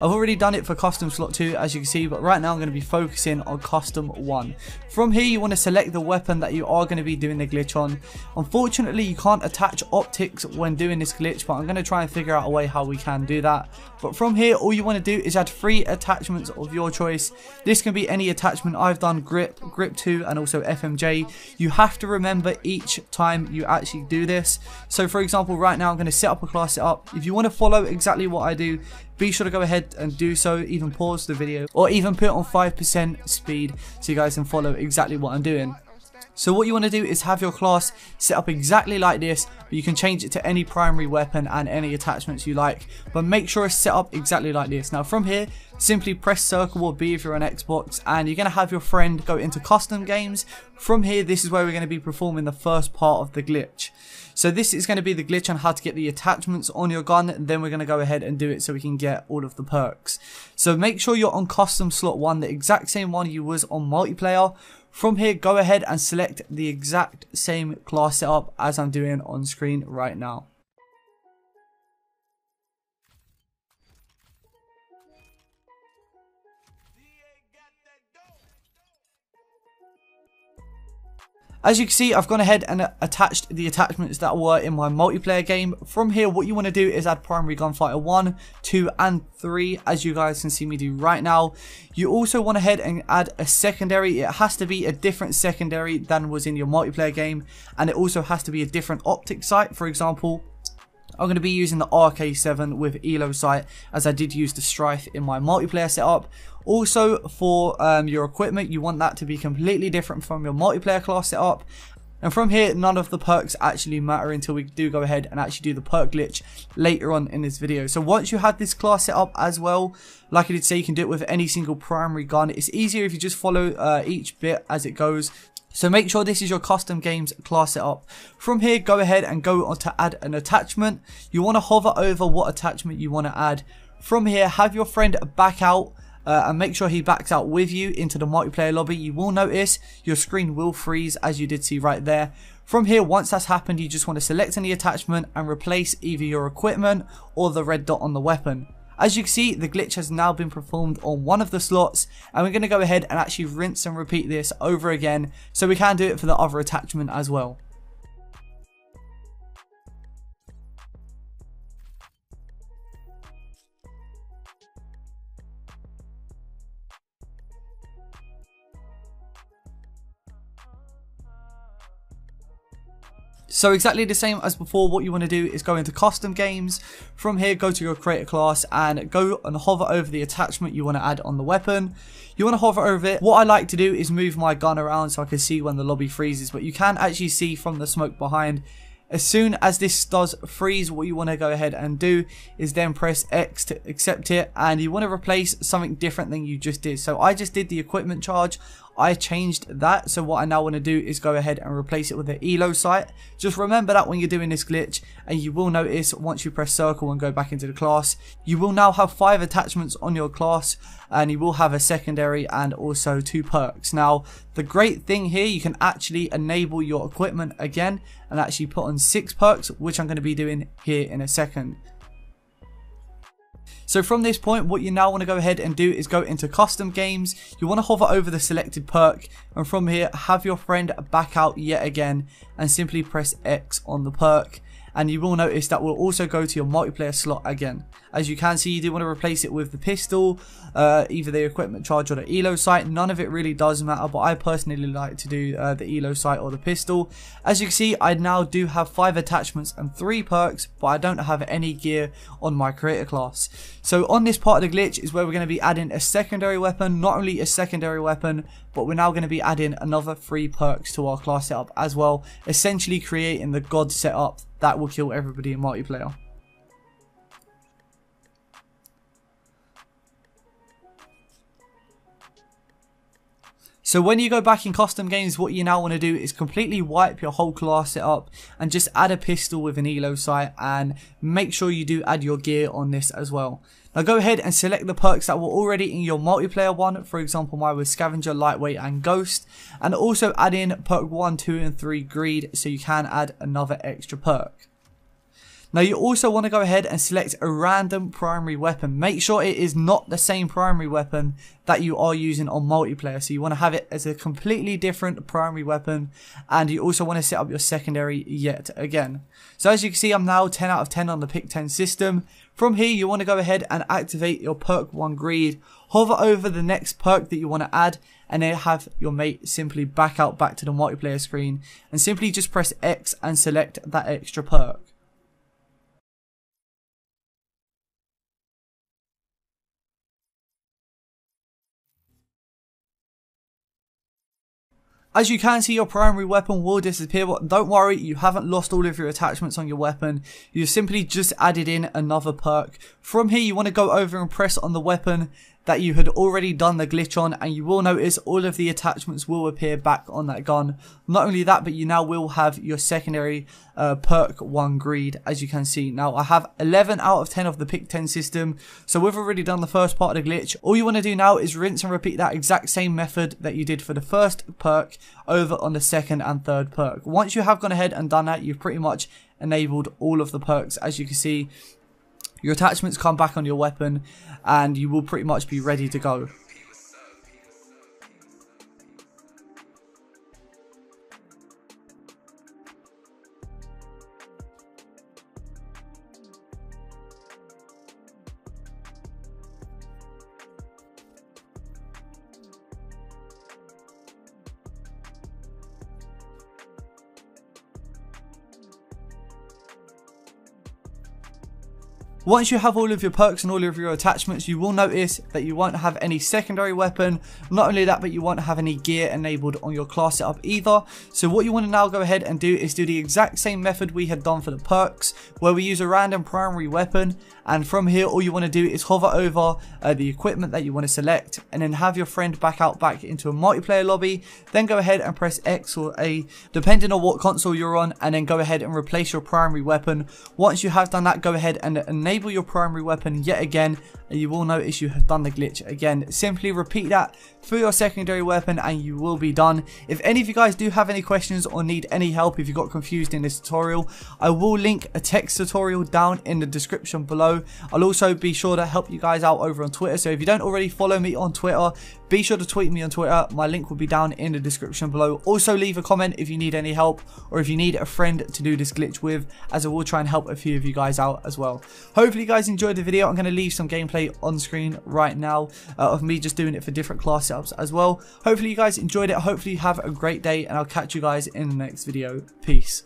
I've already done it for custom slot 2 as you can see, but right now I'm going to be focusing on custom 1. From here you want to select the weapon that you are going to be doing the glitch on. Unfortunately you can't attach optics when doing this glitch, but I'm going to try and figure out a way how we can do that. But from here all you want to do is add 3 attachments of your choice. This can be any attachment. I've done grip, grip 2 and also FMJ. You have to remember each time you actually do this. So for example right now I'm going to set up a class setup. If you want to follow exactly what I do, be sure to go ahead and do so, even pause the video or even put it on 5% speed so you guys can follow exactly what I'm doing. So what you want to do is have your class set up exactly like this, but you can change it to any primary weapon and any attachments you like, but make sure it's set up exactly like this. Now from here, simply press circle or B if you're on Xbox, and you're going to have your friend go into custom games. From here, this is where we're going to be performing the first part of the glitch. So this is going to be the glitch on how to get the attachments on your gun, then we're going to go ahead and do it so we can get all of the perks. So make sure you're on custom slot 1, the exact same one you was on multiplayer. From here, go ahead and select the exact same class setup as I'm doing on screen right now. As you can see, I've gone ahead and attached the attachments that were in my multiplayer game. From here, what you want to do is add primary gunfighter 1, 2 and 3, as you guys can see me do right now. You also want to head and add a secondary. It has to be a different secondary than was in your multiplayer game, and it also has to be a different optic sight. For example, I'm going to be using the RK7 with Elo sight, as I did use the Strife in my multiplayer setup. Also for your equipment, you want that to be completely different from your multiplayer class setup. And from here, none of the perks actually matter until we do go ahead and actually do the perk glitch later on in this video. So once you have this class set up as well, like I did say, you can do it with any single primary gun. It's easier if you just follow each bit as it goes. So make sure this is your custom games class setup. From here, go ahead and go on to add an attachment. You want to hover over what attachment you want to add. From here, have your friend back out and make sure he backs out with you into the multiplayer lobby. You will notice your screen will freeze, as you did see right there. From here, once that's happened, you just want to select any attachment and replace either your equipment or the red dot on the weapon. As you can see, the glitch has now been performed on one of the slots, and we're going to go ahead and actually rinse and repeat this over again, so we can do it for the other attachment as well. So exactly the same as before, what you want to do is go into custom games. From here, go to your creator class and go and hover over the attachment you want to add on the weapon. You want to hover over it. What I like to do is move my gun around so I can see when the lobby freezes, but you can actually see from the smoke behind. As soon as this does freeze, what you want to go ahead and do is then press X to accept it, and you want to replace something different than you just did. So I just did the equipment charge. I changed that, so what I now want to do is go ahead and replace it with the Elo sight. Just remember that when you're doing this glitch, and you will notice once you press circle and go back into the class, you will now have 5 attachments on your class, and you will have a secondary and also 2 perks. Now, the great thing here, you can actually enable your equipment again and actually put on 6 perks, which I'm going to be doing here in a second. So from this point, what you now want to go ahead and do is go into custom games. You want to hover over the selected perk, and from here have your friend back out yet again and simply press X on the perk, and you will notice that will also go to your multiplayer slot again. As you can see, you do want to replace it with the pistol, either the equipment charge or the Elo sight. None of it really does matter, but I personally like to do the Elo sight or the pistol. As you can see, I now do have 5 attachments and 3 perks, but I don't have any gear on my creator class. So on this part of the glitch is where we're going to be adding a secondary weapon. Not only a secondary weapon, but we're now going to be adding another 3 perks to our class setup as well, essentially creating the god setup that will kill everybody in multiplayer. So when you go back in custom games, what you now want to do is completely wipe your whole class setup and just add a pistol with an Elo sight, and make sure you do add your gear on this as well. Now go ahead and select the perks that were already in your multiplayer one. For example, mine was Scavenger, Lightweight and Ghost, and also add in perk 1, 2 and 3 Greed, so you can add another extra perk. Now you also want to go ahead and select a random primary weapon. Make sure it is not the same primary weapon that you are using on multiplayer. So you want to have it as a completely different primary weapon, and you also want to set up your secondary yet again. So as you can see, I'm now 10 out of 10 on the pick 10 system. From here you want to go ahead and activate your perk 1 greed, hover over the next perk that you want to add, and then have your mate simply back to the multiplayer screen and simply just press X and select that extra perk. As you can see, your primary weapon will disappear, but don't worry, you haven't lost all of your attachments on your weapon. You've simply just added in another perk. From here, you want to go over and press on the weapon that you had already done the glitch on, and you will notice all of the attachments will appear back on that gun. Not only that, but you now will have your secondary perk 1 greed, as you can see. Now I have 11 out of 10 of the pick 10 system, so we've already done the first part of the glitch. All you want to do now is rinse and repeat that exact same method that you did for the first perk over on the second and third perk. Once you have gone ahead and done that, you've pretty much enabled all of the perks. As you can see, your attachments come back on your weapon and you will pretty much be ready to go. Once you have all of your perks and all of your attachments, you will notice that you won't have any secondary weapon. Not only that, but you won't have any gear enabled on your class setup either. So what you want to now go ahead and do is do the exact same method we had done for the perks, where we use a random primary weapon. And from here, all you want to do is hover over the equipment that you want to select, and then have your friend back into a multiplayer lobby. Then go ahead and press X or A, depending on what console you're on, and then go ahead and replace your primary weapon. Once you have done that, go ahead and enable your primary weapon yet again, and you will notice you have done the glitch again. Simply repeat that for your secondary weapon and you will be done. If any of you guys do have any questions or need any help, if you got confused in this tutorial, I will link a text tutorial down in the description below. I'll also be sure to help you guys out over on Twitter, so if you don't already follow me on Twitter, be sure to tweet me on Twitter. My link will be down in the description below. Also leave a comment if you need any help, or if you need a friend to do this glitch with, as I will try and help a few of you guys out as well. Hopefully you guys enjoyed the video. I'm going to leave some gameplay on screen right now of me just doing it for different class setups as well. Hopefully you guys enjoyed it. Hopefully you have a great day, and I'll catch you guys in the next video. Peace.